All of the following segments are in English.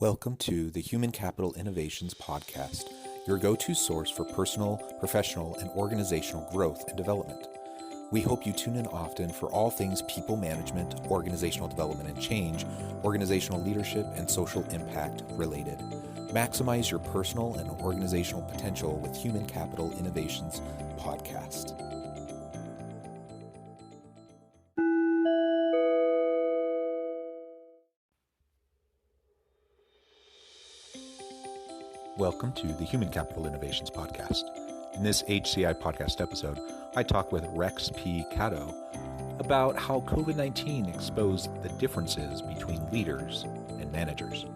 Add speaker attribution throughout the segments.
Speaker 1: Welcome to the Human Capital Innovations Podcast, your go-to source for personal, professional, and organizational growth and development. We hope you tune in often for all things people management, organizational development and change, organizational leadership, and social impact related. Maximize your personal and organizational potential with Human Capital Innovations Podcast. Welcome to the Human Capital Innovations Podcast. In this HCI podcast episode, I talk with Rex P. Gatto about how COVID-19 exposed the differences between leaders and managers.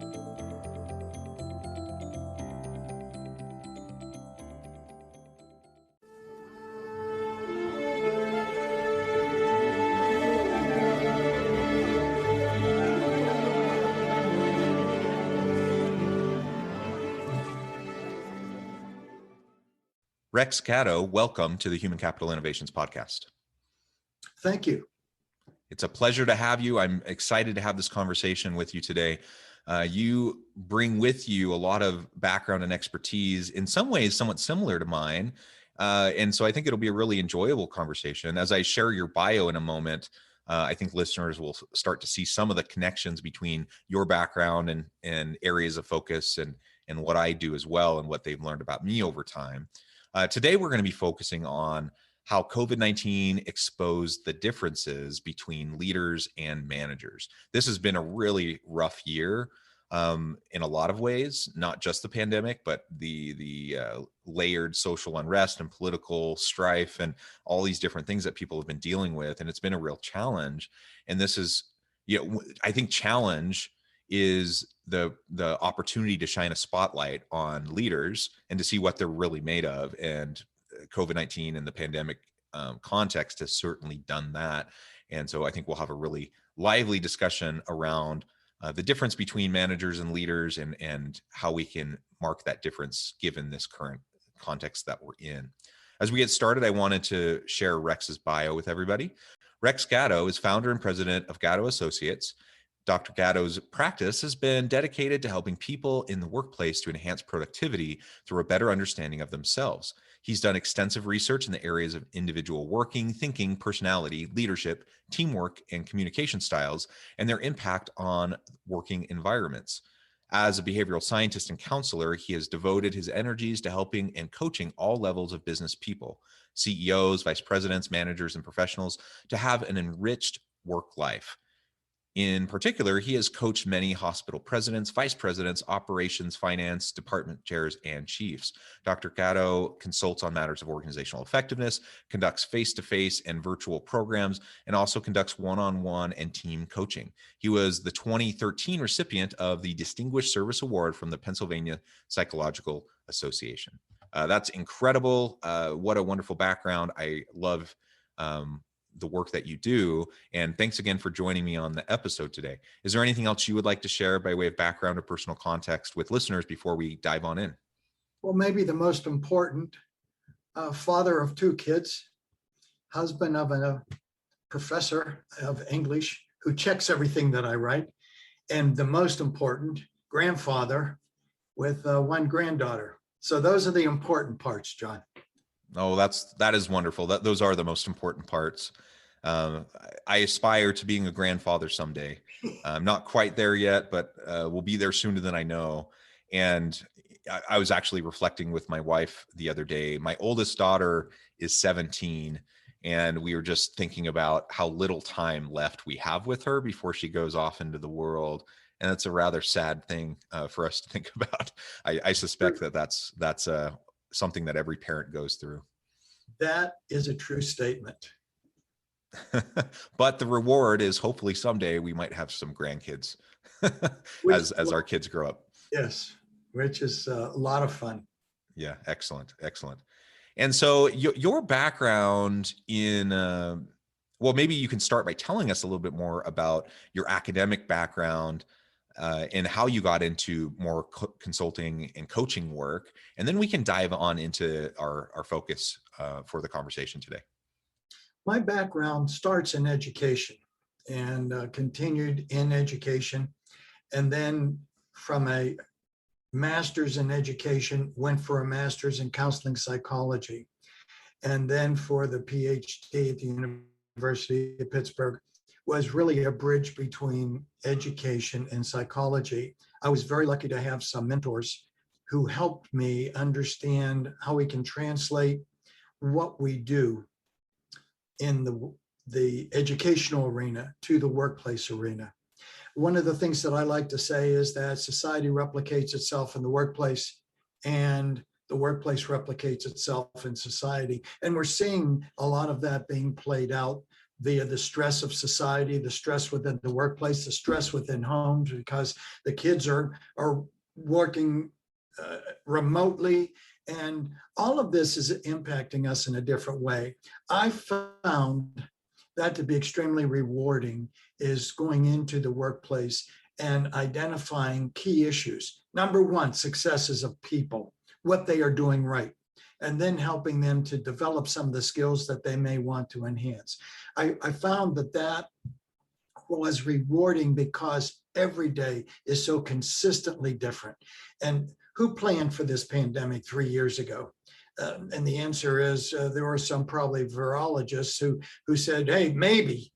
Speaker 1: Rex Gatto, welcome to the Human Capital Innovations Podcast.
Speaker 2: Thank you.
Speaker 1: It's a pleasure to have you. I'm excited to have this conversation with you today. You bring with you a lot of background and expertise, in some ways somewhat similar to mine. And so I think it'll be a really enjoyable conversation. As I share your bio in a moment, I think listeners will start to see some of the connections between your background and areas of focus and what I do as well and what they've learned about me over time. Today, we're going to be focusing on how COVID-19 exposed the differences between leaders and managers. This has been a really rough year in a lot of ways, not just the pandemic, but the layered social unrest and political strife and all these different things that people have been dealing with. And it's been a real challenge. And this is, I think challenge is the opportunity to shine a spotlight on leaders and to see what they're really made of. And COVID-19 and the pandemic context has certainly done that. And so I think we'll have a really lively discussion around the difference between managers and leaders and how we can mark that difference given this current context that we're in. As we get started, I wanted to share Rex's bio with everybody. Rex Gatto is founder and president of Gatto Associates. Dr. Gatto's practice has been dedicated to helping people in the workplace to enhance productivity through a better understanding of themselves. He's done extensive research in the areas of individual working, thinking, personality, leadership, teamwork, and communication styles, and their impact on working environments. As a behavioral scientist and counselor, he has devoted his energies to helping and coaching all levels of business people, CEOs, vice presidents, managers, and professionals to have an enriched work life. In particular, he has coached many hospital presidents, vice presidents, operations, finance, department chairs, and chiefs. Dr. Gatto consults on matters of organizational effectiveness, conducts face-to-face and virtual programs, and also conducts one-on-one and team coaching. He was the 2013 recipient of the Distinguished Service Award from the Pennsylvania Psychological Association. That's incredible. What a wonderful background. I love the work that you do. And thanks again for joining me on the episode today. Is there anything else you would like to share by way of background or personal context with listeners before we dive on in?
Speaker 2: Well, maybe the most important, father of two kids, husband of a professor of English who checks everything that I write, and the most important, grandfather with one granddaughter. So those are the important parts, John.
Speaker 1: Oh, that is wonderful. Those are the most important parts. I aspire to being a grandfather someday. I'm not quite there yet, but we'll be there sooner than I know. And I was actually reflecting with my wife the other day. My oldest daughter is 17, and we were just thinking about how little time left we have with her before she goes off into the world. And that's a rather sad thing for us to think about. I suspect that's something that every parent goes through.
Speaker 2: That is a true statement.
Speaker 1: But the reward is hopefully someday we might have some grandkids as our kids grow up.
Speaker 2: Yes, which is a lot of fun.
Speaker 1: Yeah, excellent. And so your background in, well, maybe you can start by telling us a little bit more about your academic background and how you got into more consulting and coaching work. And then we can dive on into our focus for the conversation today.
Speaker 2: My background starts in education and continued in education. And then from a master's in education, went for a master's in counseling psychology, and then for the PhD at the University of Pittsburgh, was really a bridge between education and psychology. I was very lucky to have some mentors who helped me understand how we can translate what we do in the educational arena to the workplace arena. One of the things that I like to say is that society replicates itself in the workplace, and the workplace replicates itself in society. And we're seeing a lot of that being played out via the stress of society, the stress within the workplace, the stress within homes, because the kids are working remotely. And all of this is impacting us in a different way. I found that to be extremely rewarding, is going into the workplace and identifying key issues. Number one, successes of people, what they are doing right, and then helping them to develop some of the skills that they may want to enhance. I found that was rewarding because every day is so consistently different. And who planned for this pandemic 3 years ago? And the answer is there were some probably virologists who said, hey, maybe.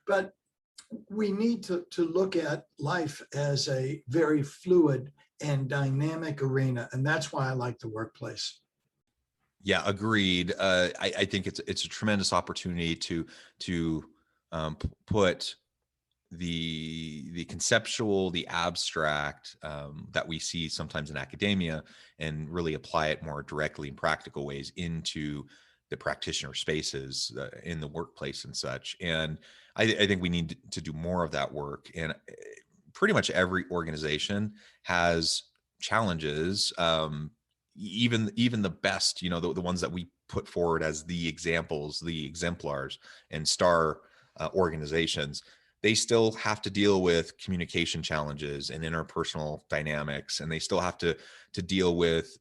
Speaker 2: But we need to look at life as a very fluid and dynamic arena. And that's why I like the workplace.
Speaker 1: Yeah, agreed. I think it's a tremendous opportunity to put the conceptual, the abstract that we see sometimes in academia, and really apply it more directly in practical ways into the practitioner spaces in the workplace and such. And I think we need to do more of that work. And pretty much every organization has challenges. Even the best, the ones that we put forward as the examples, the exemplars and star organizations, they still have to deal with communication challenges and interpersonal dynamics, and they still have to deal with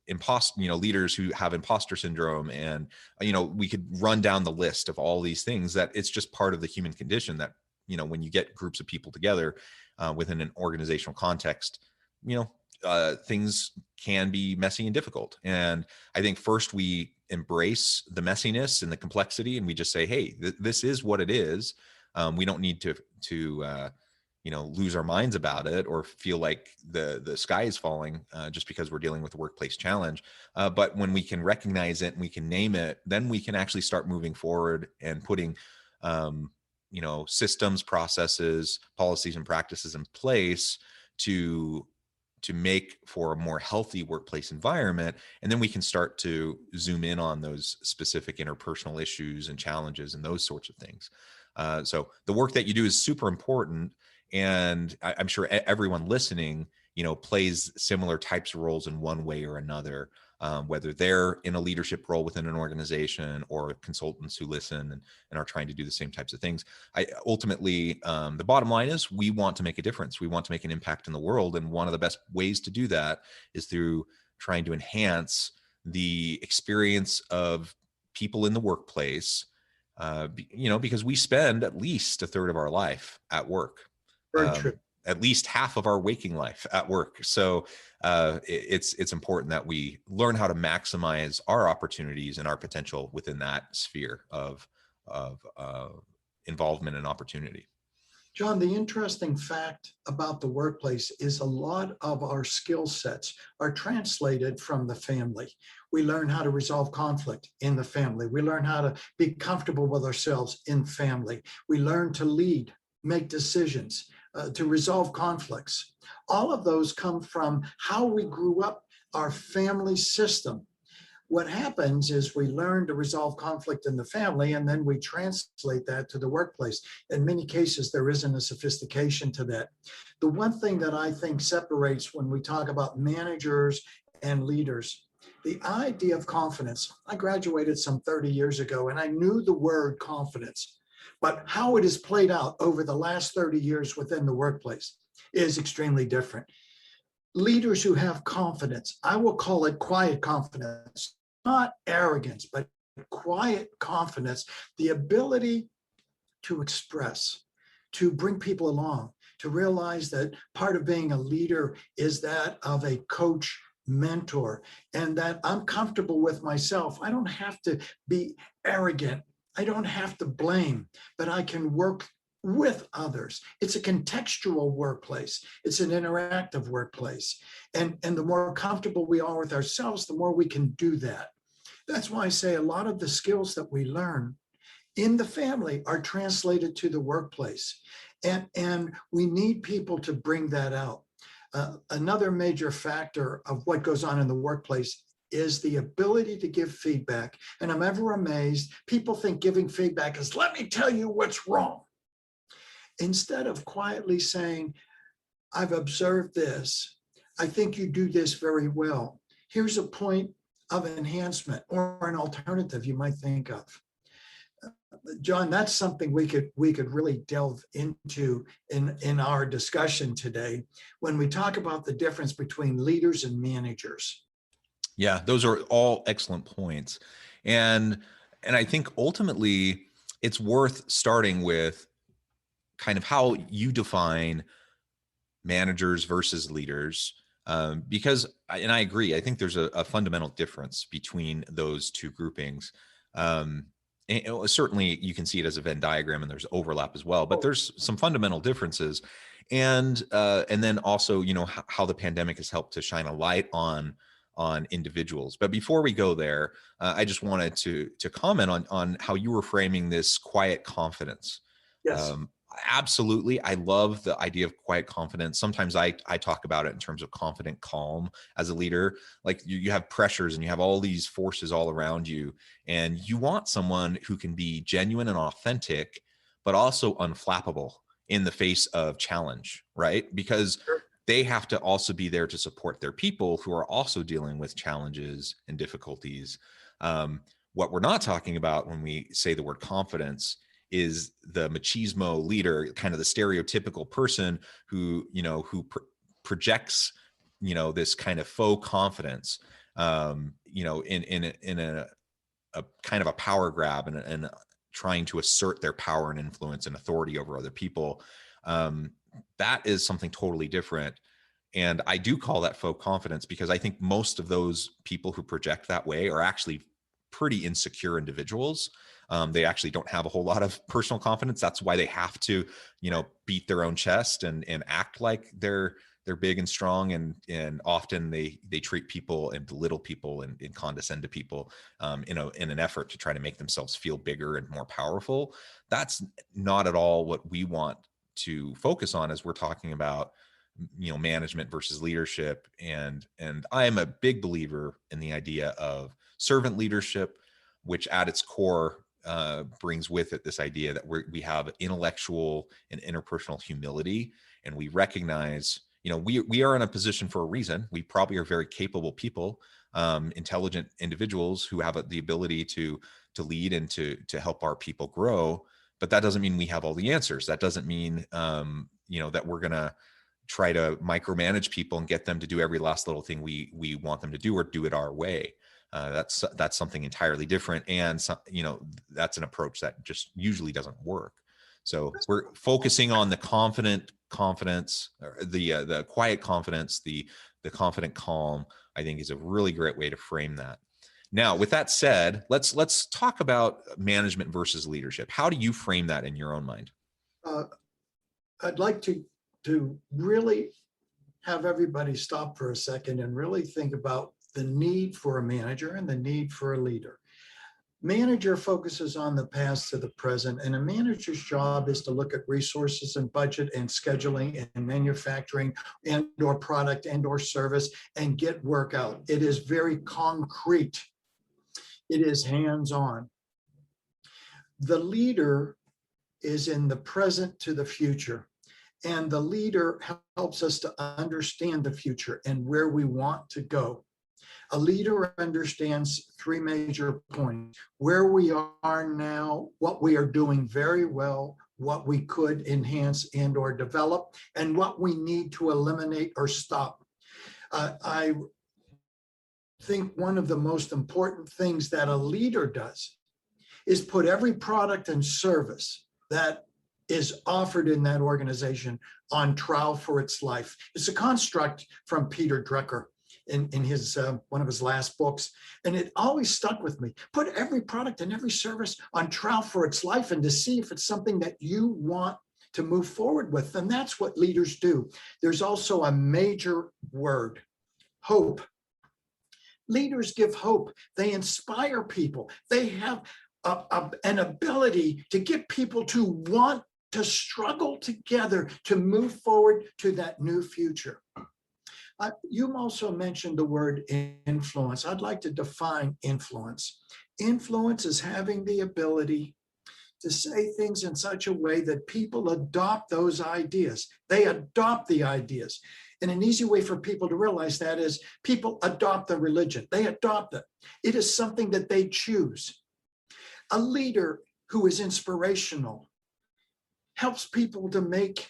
Speaker 1: leaders who have imposter syndrome. And we could run down the list of all these things that it's just part of the human condition that when you get groups of people together within an organizational context, things can be messy and difficult. And I think first we embrace the messiness and the complexity, and we just say, hey, this is what it is. We don't need to lose our minds about it or feel like the sky is falling just because we're dealing with a workplace challenge. But when we can recognize it and we can name it, then we can actually start moving forward and putting systems, processes, policies, and practices in place to make for a more healthy workplace environment. And then we can start to zoom in on those specific interpersonal issues and challenges and those sorts of things. So the work that you do is super important. And I'm sure everyone listening, plays similar types of roles in one way or another, whether they're in a leadership role within an organization or consultants who listen and are trying to do the same types of things. Ultimately, the bottom line is we want to make a difference. We want to make an impact in the world. And one of the best ways to do that is through trying to enhance the experience of people in the workplace, because we spend at least a third of our life at work.
Speaker 2: Very true.
Speaker 1: At least half of our waking life at work. So it's important that we learn how to maximize our opportunities and our potential within that sphere of involvement and opportunity.
Speaker 2: John, the interesting fact about the workplace is a lot of our skill sets are translated from the family. We learn how to resolve conflict in the family. We learn how to be comfortable with ourselves in family. We learn to lead, make decisions, to resolve conflicts. All of those come from how we grew up, our family system. What happens is we learn to resolve conflict in the family, and then we translate that to the workplace. In many cases, there isn't a sophistication to that. The one thing that I think separates when we talk about managers and leaders, the idea of confidence. I graduated some 30 years ago, and I knew the word confidence, but how it is played out over the last 30 years within the workplace is extremely different. Leaders who have confidence, I will call it quiet confidence, not arrogance, but quiet confidence, the ability to express, to bring people along, to realize that part of being a leader is that of a coach, mentor, and that I'm comfortable with myself. I don't have to be arrogant. I don't have to blame, but I can work with others. It's a contextual workplace. It's an interactive workplace. And the more comfortable we are with ourselves, the more we can do that. That's why I say a lot of the skills that we learn in the family are translated to the workplace. And we need people to bring that out. Another major factor of what goes on in the workplace is the ability to give feedback. And I'm ever amazed, people think giving feedback is, let me tell you what's wrong. Instead of quietly saying, I've observed this. I think you do this very well. Here's a point of enhancement or an alternative you might think of. John, that's something we could really delve into in our discussion today when we talk about the difference between leaders and managers.
Speaker 1: Yeah, those are all excellent points. And I think ultimately it's worth starting with kind of how you define managers versus leaders, because, and I agree, I think there's a fundamental difference between those two groupings. And certainly you can see it as a Venn diagram and there's overlap as well, but there's some fundamental differences. And then also, you know, how the pandemic has helped to shine a light on individuals. But before we go there, I just wanted to comment on how you were framing this quiet confidence.
Speaker 2: Yes.
Speaker 1: Absolutely. I love the idea of quiet confidence. Sometimes I talk about it in terms of confident calm as a leader. Like you have pressures and you have all these forces all around you, and you want someone who can be genuine and authentic, but also unflappable in the face of challenge, right? Because they have to also be there to support their people who are also dealing with challenges and difficulties. What we're not talking about when we say the word confidence is the machismo leader, kind of the stereotypical person who, you know, who projects, you know, this kind of faux confidence, you know, in a kind of a power grab and trying to assert their power and influence and authority over other people. That is something totally different. And I do call that faux confidence because I think most of those people who project that way are actually pretty insecure individuals. They actually don't have a whole lot of personal confidence. That's why they have to, you know, beat their own chest and act like they're big and strong. And often they treat people and belittle people and condescend to people in an effort to try to make themselves feel bigger and more powerful. That's not at all what we want to focus on as we're talking about, you know, management versus leadership. And I am a big believer in the idea of servant leadership, which at its core brings with it this idea that we have intellectual and interpersonal humility, and we recognize, you know, we are in a position for a reason. We probably are very capable people, intelligent individuals who have the ability to lead and to help our people grow. But that doesn't mean we have all the answers. That doesn't mean you know, that we're gonna try to micromanage people and get them to do every last little thing we want them to do or do it our way. That's something entirely different. And you know, that's an approach that just usually doesn't work. So we're focusing on the confidence, or the quiet confidence, the confident calm, I think is a really great way to frame that. Now, with that said, let's talk about management versus leadership. How do you frame that in your own mind?
Speaker 2: I'd like to really have everybody stop for a second and really think about the need for a manager and the need for a leader. Manager focuses on the past to the present, and a manager's job is to look at resources and budget and scheduling and manufacturing and or product and or service and get work out. It is very concrete. It is hands-on. The leader is in the present to the future. And the leader helps us to understand the future and where we want to go. A leader understands three major points: where we are now, what we are doing very well, what we could enhance and or develop, and what we need to eliminate or stop. I think one of the most important things that a leader does is put every product and service that is offered in that organization on trial for its life. It's a construct from Peter Drucker in his one of his last books, and it always stuck with me. Put every product and every service on trial for its life and to see if it's something that you want to move forward with. And that's what leaders do. There's also a major word, hope. Leaders give hope. They inspire people. They have an ability to get people to want to struggle together to move forward to that new future. You also mentioned the word influence. I'd like to define influence. Influence is having the ability to say things in such a way that people adopt those ideas. They adopt the ideas. And an easy way for people to realize that is people adopt the religion. They adopt it. It is something that they choose. A leader who is inspirational helps people to make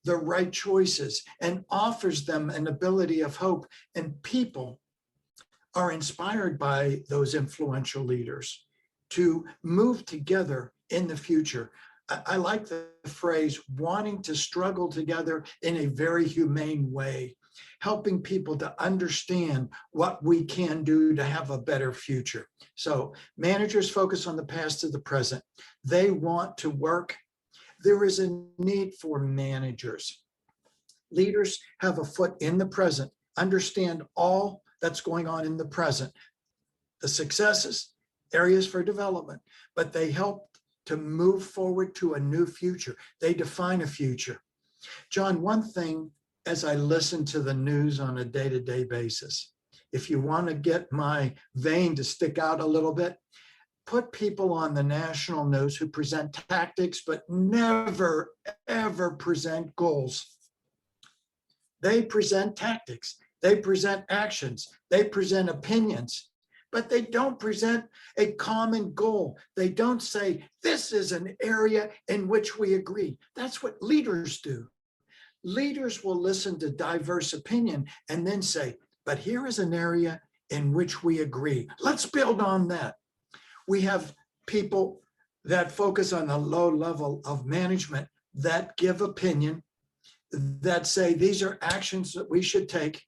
Speaker 2: the right choices and offers them an ability of hope. And people are inspired by those influential leaders to move together in the future. I like the phrase wanting to struggle together in a very humane way, helping people to understand what we can do to have a better future. So managers focus on the past to the present. They want to work. There is a need for managers. Leaders have a foot in the present, understand all that's going on in the present, the successes, areas for development, but they help to move forward to a new future. They define a future. John, one thing as I listen to the news on a day-to-day basis, if you want to get my vein to stick out a little bit, put people on the national news who present tactics, but never, ever present goals. They present tactics, they present actions, they present opinions, but they don't present a common goal. They don't say, this is an area in which we agree. That's what leaders do. Leaders will listen to diverse opinion and then say, but here is an area in which we agree. Let's build on that. We have people that focus on the low level of management that give opinion, that say these are actions that we should take,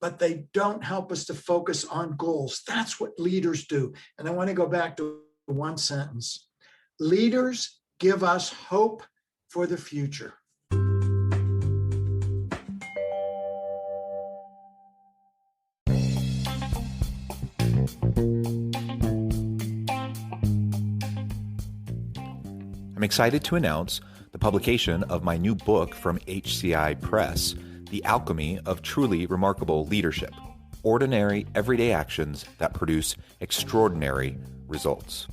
Speaker 2: but they don't help us to focus on goals. That's what leaders do. And I want to go back to one sentence. Leaders give us hope for the future.
Speaker 1: I'm excited to announce the publication of my new book from HCI Press, The Alchemy of Truly Remarkable Leadership: Ordinary, Everyday Actions That Produce Extraordinary Results.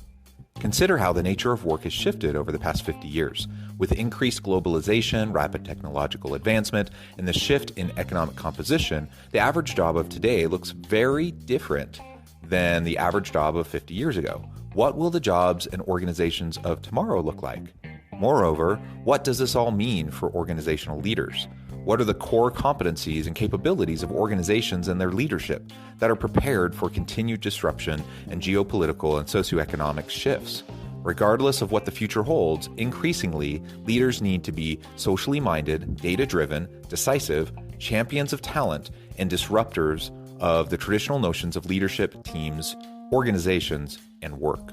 Speaker 1: Consider how the nature of work has shifted over the past 50 years. With increased globalization, rapid technological advancement, and the shift in economic composition, the average job of today looks very different than the average job of 50 years ago. What will the jobs and organizations of tomorrow look like? Moreover, what does this all mean for organizational leaders? What are the core competencies and capabilities of organizations and their leadership that are prepared for continued disruption and geopolitical and socioeconomic shifts? Regardless of what the future holds, increasingly, leaders need to be socially minded, data-driven, decisive, champions of talent, and disruptors of the traditional notions of leadership, teams, organizations, and work.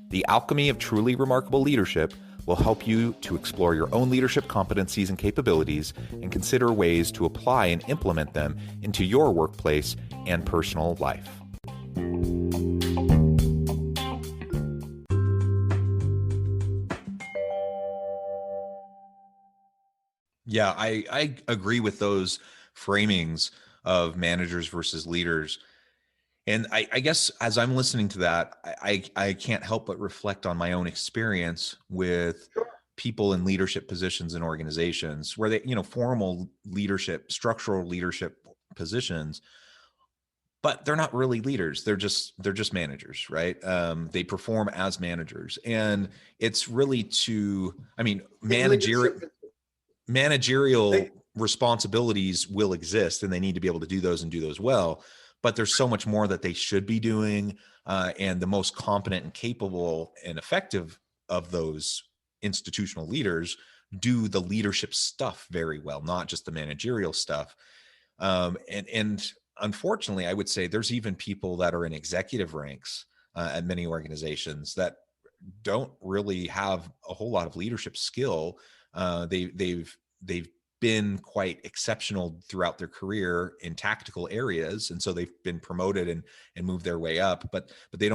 Speaker 1: The Alchemy of Truly Remarkable Leadership will help you to explore your own leadership competencies and capabilities and consider ways to apply and implement them into your workplace and personal life. Yeah, I agree with those framings of managers versus leaders. And I guess as I'm listening to that, I can't help but reflect on my own experience with people in leadership positions in organizations where they, formal leadership, structural leadership positions, but they're not really leaders. They're just managers, right? They perform as managers, and it's really managerial responsibilities will exist, and they need to be able to do those and do those well. But there's so much more that they should be doing, and the most competent and capable and effective of those institutional leaders do the leadership stuff very well, not just the managerial stuff. And unfortunately, I would say there's even people that are in executive ranks at many organizations that don't really have a whole lot of leadership skill. They've been quite exceptional throughout their career in tactical areas, and so they've been promoted and moved their way up. But they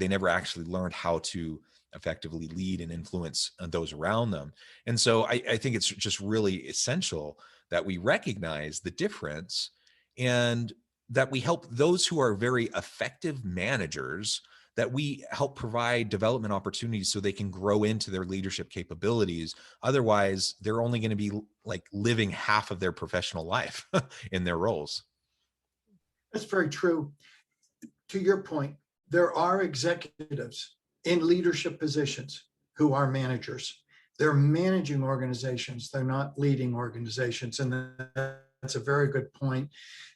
Speaker 1: never actually learned how to effectively lead and influence those around them. And so I think it's just really essential that we recognize the difference, and that we help those who are very effective managers, that we help provide development opportunities so they can grow into their leadership capabilities. Otherwise, they're only going to be like living half of their professional life in their roles.
Speaker 2: That's very true. To your point, there are executives in leadership positions who are managers. They're managing organizations. They're not leading organizations. And that's a very good point.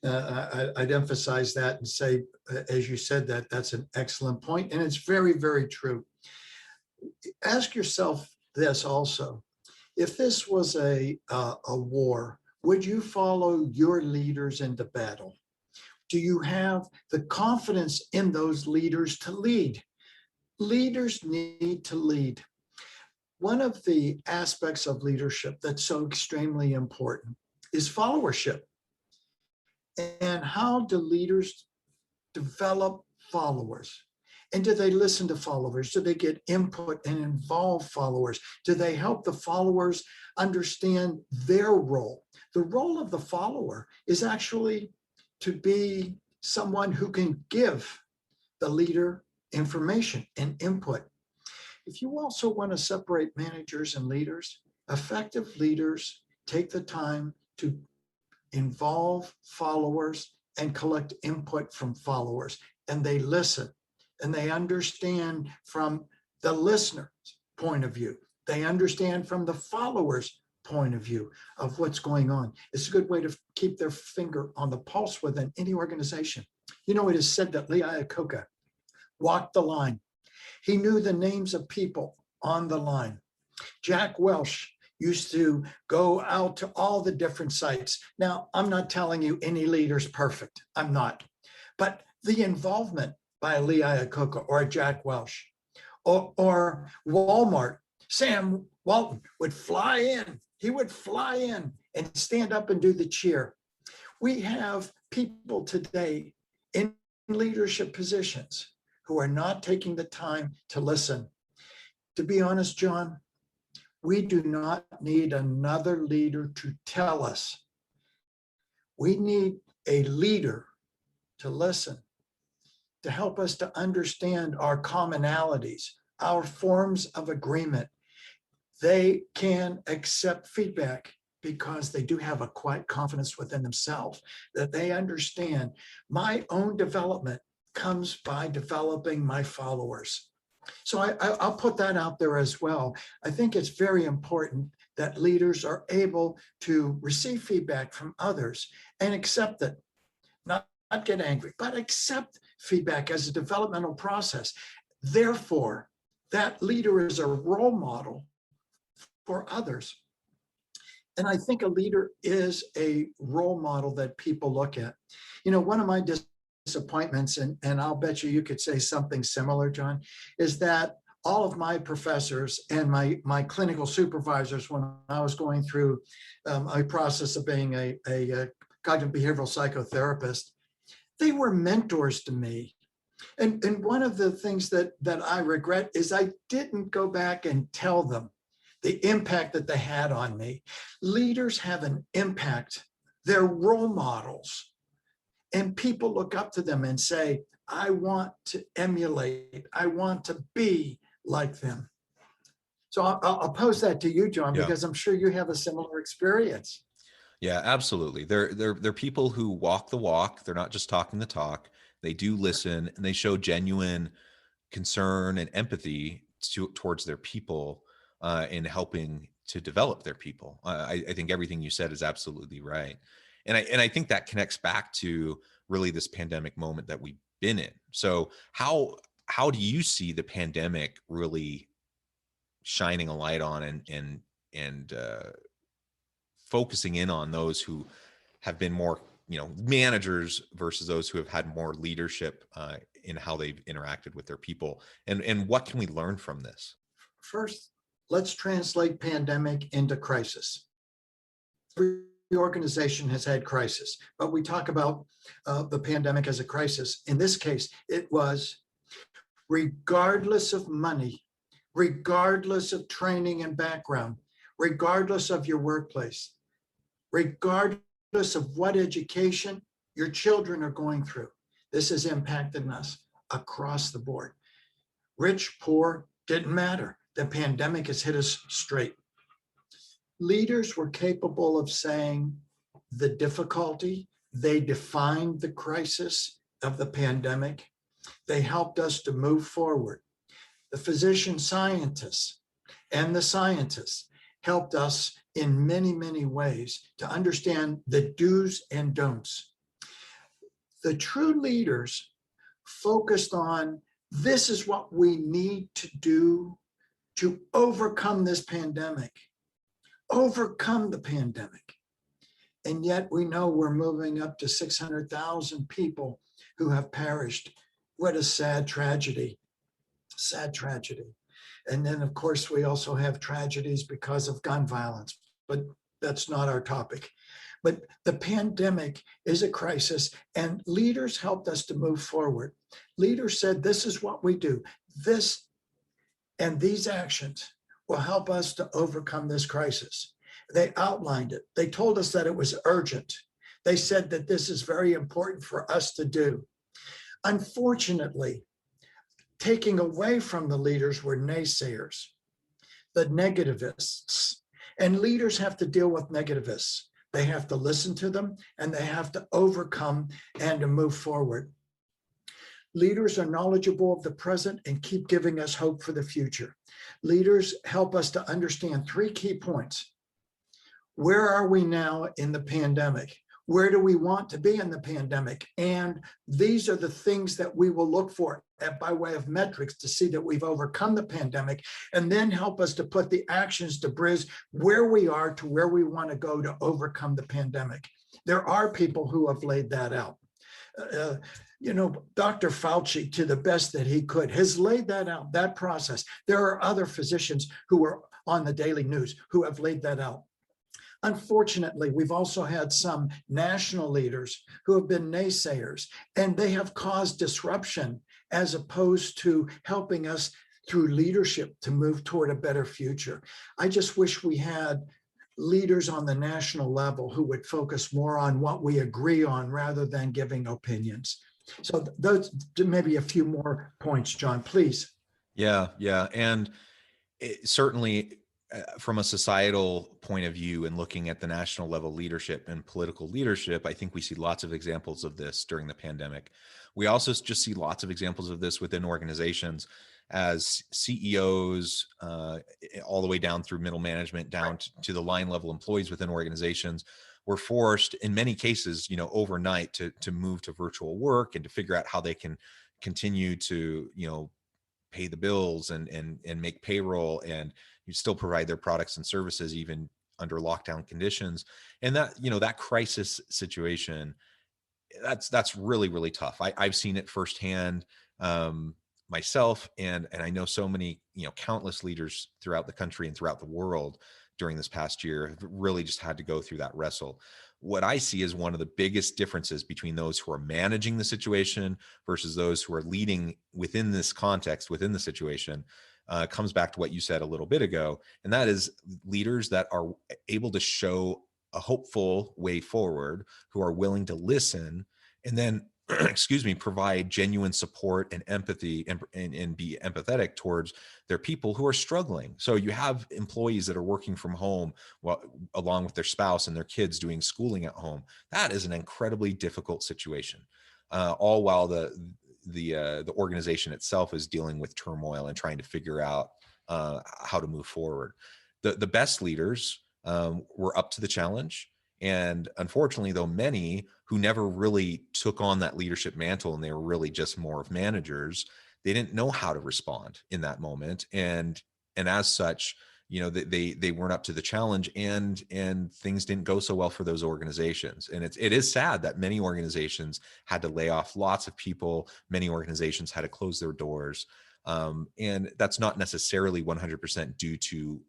Speaker 2: I'd emphasize that and say, as you said, that's an excellent point. And it's very, very true. Ask yourself this also. If this was a war, would you follow your leaders into battle? Do you have the confidence in those leaders to lead? Leaders need to lead. One of the aspects of leadership that's so extremely important is followership. And how do leaders develop followers? And do they listen to followers? Do they get input and involve followers? Do they help the followers understand their role? The role of the follower is actually to be someone who can give the leader information and input. If you also want to separate managers and leaders, effective leaders take the time to involve followers and collect input from followers, and they listen and they understand from the listener's point of view. They understand from the followers' point of view of what's going on. It's a good way to keep their finger on the pulse within any organization. You know, it is said that Lee Iacocca walked the line. He knew the names of people on the line. Jack Welch used to go out to all the different sites. Now, I'm not telling you any leader's perfect. I'm not. But the involvement by Lee Iacocca or Jack Welch or Walmart, Sam Walton would fly in. He would fly in and stand up and do the cheer. We have people today in leadership positions who are not taking the time to listen. To be honest, John, we do not need another leader to tell us. We need a leader to listen, to help us to understand our commonalities, our forms of agreement. They can accept feedback because they do have a quiet confidence within themselves that they understand my own development comes by developing my followers. So I'll put that out there as well. I think it's very important that leaders are able to receive feedback from others and accept it, not get angry, but accept feedback as a developmental process. Therefore, that leader is a role model for others. And I think a leader is a role model that people look at. You know, one of my disappointments, and I'll bet you could say something similar, John, is that all of my professors and my clinical supervisors, when I was going through a process of being a cognitive behavioral psychotherapist, they were mentors to me. And one of the things that I regret is I didn't go back and tell them the impact that they had on me. Leaders have an impact. They're role models. And people look up to them and say, I want to emulate, I want to be like them. So I'll pose that to you, John, because I'm sure you have a similar experience.
Speaker 1: Yeah, absolutely. They're people who walk the walk. They're not just talking the talk. They do listen, and they show genuine concern and empathy towards their people in helping to develop their people. I think everything you said is absolutely right. And I think that connects back to really this pandemic moment that we've been in. So how do you see the pandemic really shining a light on and focusing in on those who have been more, managers versus those who have had more leadership in how they've interacted with their people, and what can we learn from this?
Speaker 2: First, let's translate pandemic into crisis. Every organization has had crisis, but we talk about the pandemic as a crisis. In this case, it was, regardless of money, regardless of training and background, regardless of your workplace, regardless of what education your children are going through, this has impacted us across the board. Rich, poor, didn't matter. The pandemic has hit us straight. Leaders were capable of saying the difficulty. They defined the crisis of the pandemic. They helped us to move forward. The physician scientists and the scientists helped us in many, many ways to understand the do's and don'ts. The true leaders focused on, this is what we need to do to overcome this pandemic, overcome the pandemic. And yet we know we're moving up to 600,000 people who have perished. What a sad tragedy, sad tragedy. And then, of course, we also have tragedies because of gun violence, but that's not our topic. But the pandemic is a crisis, and leaders helped us to move forward. Leaders said, this is what we do. This and these actions will help us to overcome this crisis. They outlined it. They told us that it was urgent. They said that this is very important for us to do. Unfortunately, taking away from the leaders were naysayers, the negativists. And leaders have to deal with negativists. They have to listen to them, and they have to overcome and to move forward. Leaders are knowledgeable of the present and keep giving us hope for the future. Leaders help us to understand three key points. Where are we now in the pandemic? Where do we want to be in the pandemic? And these are the things that we will look for by way of metrics to see that we've overcome the pandemic, and then help us to put the actions to bridge where we are to where we want to go to overcome the pandemic. There are people who have laid that out. Dr. Fauci, to the best that he could, has laid that out, that process. There are other physicians who are on the daily news who have laid that out. Unfortunately, we've also had some national leaders who have been naysayers, and they have caused disruption as opposed to helping us through leadership to move toward a better future. I just wish we had leaders on the national level who would focus more on what we agree on rather than giving opinions. So those maybe a few more points, John, please.
Speaker 1: Yeah. And certainly from a societal point of view and looking at the national level leadership and political leadership, I think we see lots of examples of this during the pandemic. We also just see lots of examples of this within organizations as CEOs, all the way down through middle management, down to the line level employees within organizations, were forced in many cases, overnight to move to virtual work and to figure out how they can continue to, pay the bills and make payroll, and you still provide their products and services even under lockdown conditions. And that, that crisis situation, that's really, really tough. I've seen it firsthand myself, and I know so many, countless leaders throughout the country and throughout the world during this past year have really just had to go through that wrestle. What I see is one of the biggest differences between those who are managing the situation versus those who are leading within this context, within the situation, comes back to what you said a little bit ago. And that is leaders that are able to show a hopeful way forward, who are willing to listen and then provide genuine support and empathy and be empathetic towards their people who are struggling. So you have employees that are working from home along with their spouse and their kids doing schooling at home. That is an incredibly difficult situation, all while the organization itself is dealing with turmoil and trying to figure out how to move forward. The best leaders were up to the challenge. And unfortunately, though, many who never really took on that leadership mantle and they were really just more of managers, they didn't know how to respond in that moment. And and as such, they weren't up to the challenge, and things didn't go so well for those organizations. And it is sad that many organizations had to lay off lots of people. Many organizations had to close their doors. And that's not necessarily 100% due to,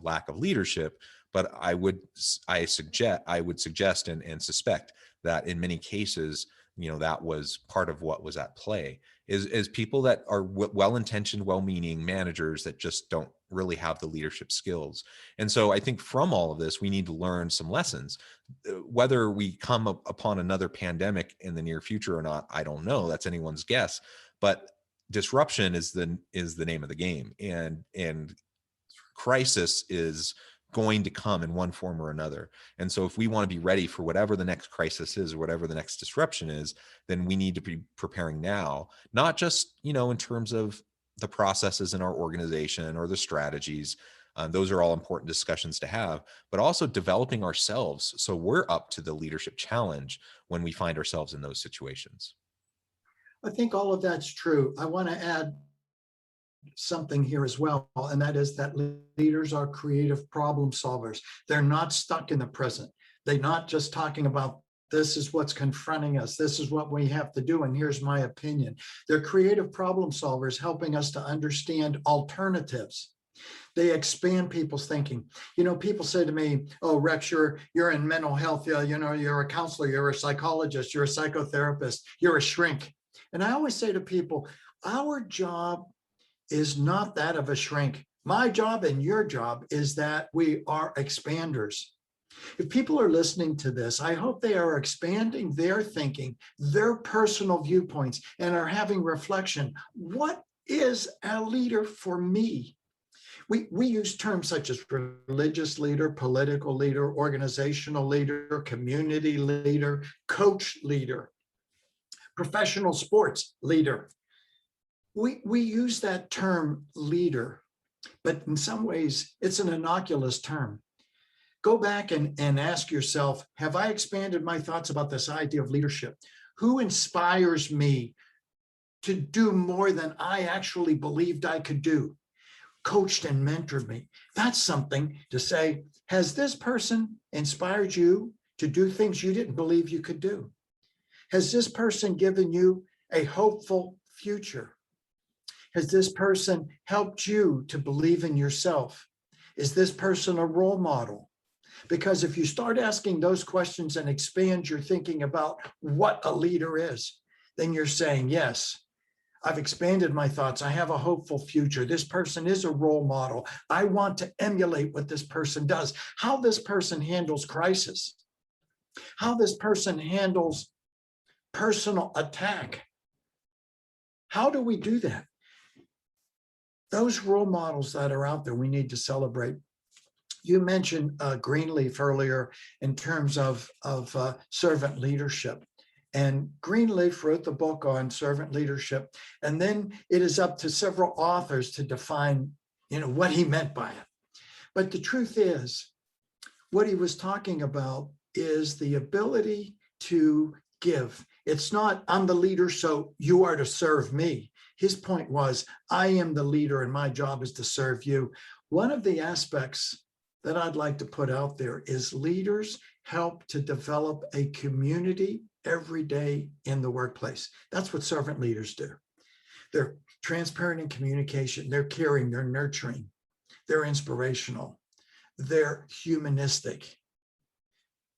Speaker 1: lack of leadership, but I would suggest and suspect that in many cases, that was part of what was at play, is people that are well-intentioned, well-meaning managers that just don't really have the leadership skills. And so I think from all of this, we need to learn some lessons. Whether we come upon another pandemic in the near future or not, I don't know. That's anyone's guess. But disruption is the name of the game, and crisis is going to come in one form or another. And so if we want to be ready for whatever the next crisis is, or whatever the next disruption is, then we need to be preparing now, not just, in terms of the processes in our organization or the strategies. Those are all important discussions to have, but also developing ourselves so we're up to the leadership challenge when we find ourselves in those situations.
Speaker 2: I think all of that's true. I want to add something here as well, and that is that leaders are creative problem solvers. They're not stuck in the present. They're not just talking about, this is what's confronting us, this is what we have to do, and here's my opinion. They're creative problem solvers, helping us to understand alternatives. They expand people's thinking. People say to me, oh, Rex, you're in mental health, you're a counselor, you're a psychologist, you're a psychotherapist, you're a shrink. And I always say to people, our job is not that of a shrink. My job and your job is that we are expanders. If people are listening to this, I hope they are expanding their thinking, their personal viewpoints, and are having reflection. What is a leader for me? We use terms such as religious leader, political leader, organizational leader, community leader, coach leader, professional sports leader. We use that term leader, but in some ways it's an innocuous term. Go back and ask yourself, have I expanded my thoughts about this idea of leadership? Who inspires me to do more than I actually believed I could do? Coached and mentored me. That's something to say, has this person inspired you to do things you didn't believe you could do? Has this person given you a hopeful future? Has this person helped you to believe in yourself? Is this person a role model? Because if you start asking those questions and expand your thinking about what a leader is, then you're saying, yes, I've expanded my thoughts. I have a hopeful future. This person is a role model. I want to emulate what this person does, how this person handles crisis, how this person handles personal attack. How do we do that? Those role models that are out there, we need to celebrate. You mentioned Greenleaf earlier in terms of servant leadership. And Greenleaf wrote the book on servant leadership. And then it is up to several authors to define, what he meant by it. But the truth is, what he was talking about is the ability to give. It's not, I'm the leader, so you are to serve me. His point was, I am the leader and my job is to serve you. One of the aspects that I'd like to put out there is leaders help to develop a community every day in the workplace. That's what servant leaders do. They're transparent in communication. They're caring, they're nurturing, they're inspirational, they're humanistic.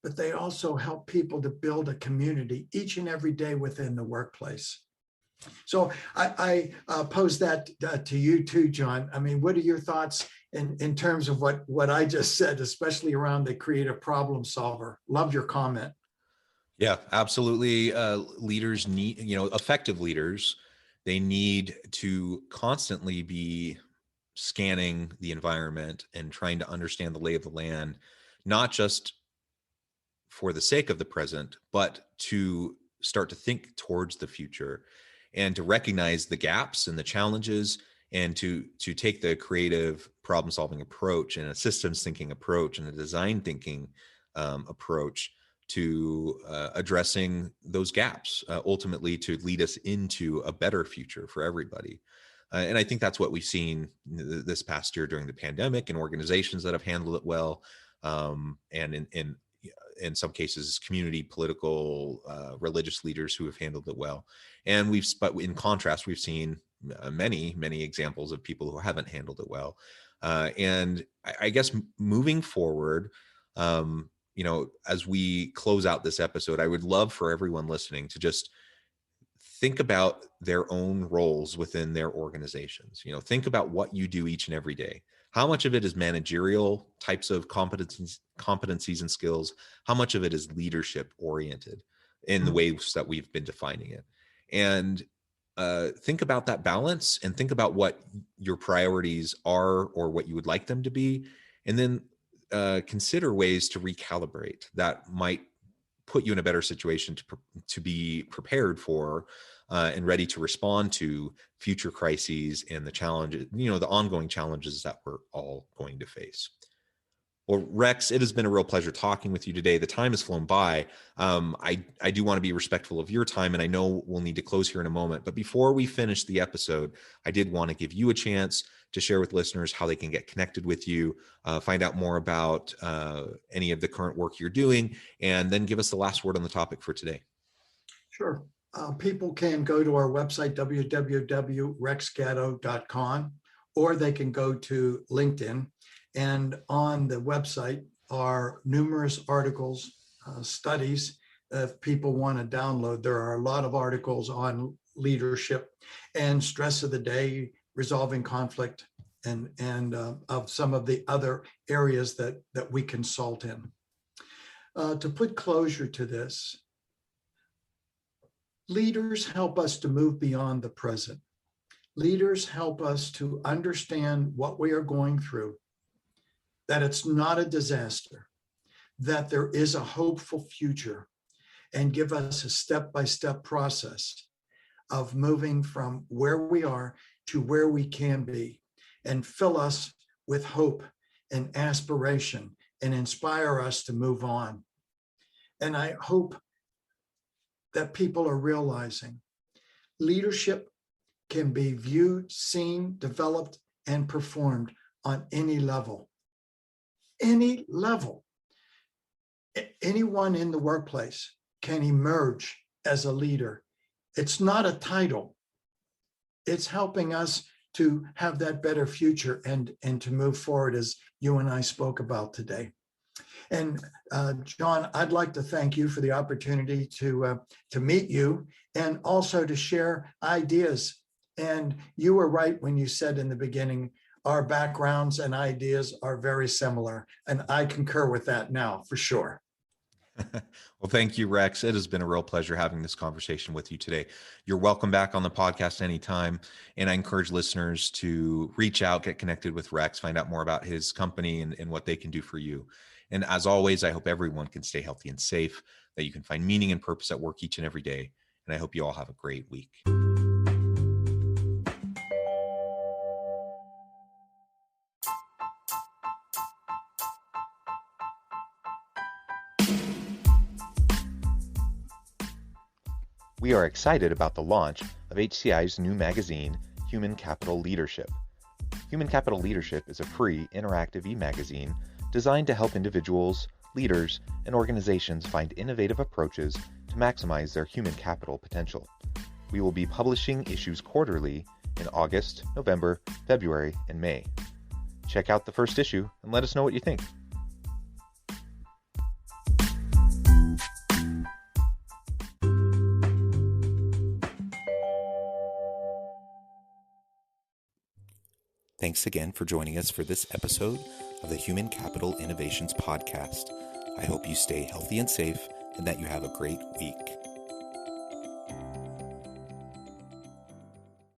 Speaker 2: But they also help people to build a community each and every day within the workplace. So I pose that to you too, John. I mean, what are your thoughts in terms of what I just said, especially around the creative problem solver? Love your comment.
Speaker 1: Yeah, absolutely. Leaders need, effective leaders, they need to constantly be scanning the environment and trying to understand the lay of the land, not just for the sake of the present, but to start to think towards the future and to recognize the gaps and the challenges, and to take the creative problem solving approach and a systems thinking approach and a design thinking approach to addressing those gaps, ultimately to lead us into a better future for everybody. And I think that's what we've seen this past year during the pandemic, and organizations that have handled it well. And in some cases, community, political, religious leaders who have handled it well. And but in contrast, we've seen many examples of people who haven't handled it well. And I guess moving forward, as we close out this episode, I would love for everyone listening to just think about their own roles within their organizations. Think about what you do each and every day. How much of it is managerial types of competencies and skills? How much of it is leadership oriented in the ways that we've been defining it? And think about that balance, and think about what your priorities are or what you would like them to be. And then consider ways to recalibrate that might put you in a better situation to be prepared for and ready to respond to future crises and the challenges, the ongoing challenges that we're all going to face. Well, Rex, it has been a real pleasure talking with you today. The time has flown by. I do want to be respectful of your time, and I know we'll need to close here in a moment. But before we finish the episode, I did want to give you a chance to share with listeners how they can get connected with you, find out more about any of the current work you're doing, and then give us the last word on the topic for today.
Speaker 2: Sure. People can go to our website, www.rexgatto.com, or they can go to LinkedIn. And on the website are numerous articles, studies. If people want to download, there are a lot of articles on leadership and stress of the day, resolving conflict, and of some of the other areas that we consult in. To put closure to this, leaders help us to move beyond the present. Leaders help us to understand what we are going through, that it's not a disaster, that there is a hopeful future, and give us a step-by-step process of moving from where we are to where we can be, and fill us with hope and aspiration and inspire us to move on. And I hope that people are realizing leadership can be viewed, seen, developed, and performed on any level. Any level. Anyone in the workplace can emerge as a leader. It's not a title. It's helping us to have that better future and to move forward, as you and I spoke about today. And John, I'd like to thank you for the opportunity to meet you, and also to share ideas. And you were right when you said in the beginning, our backgrounds and ideas are very similar. And I concur with that now, for sure.
Speaker 1: Well, thank you, Rex. It has been a real pleasure having this conversation with you today. You're welcome back on the podcast anytime. And I encourage listeners to reach out, get connected with Rex, find out more about his company and what they can do for you. And as always, I hope everyone can stay healthy and safe, that you can find meaning and purpose at work each and every day. And I hope you all have a great week. We are excited about the launch of HCI's new magazine, Human Capital Leadership. Human Capital Leadership is a free, interactive e-magazine designed to help individuals, leaders, and organizations find innovative approaches to maximize their human capital potential. We will be publishing issues quarterly in August, November, February, and May. Check out the first issue and let us know what you think. Thanks again for joining us for this episode of the Human Capital Innovations Podcast. I hope you stay healthy and safe, and that you have a great week.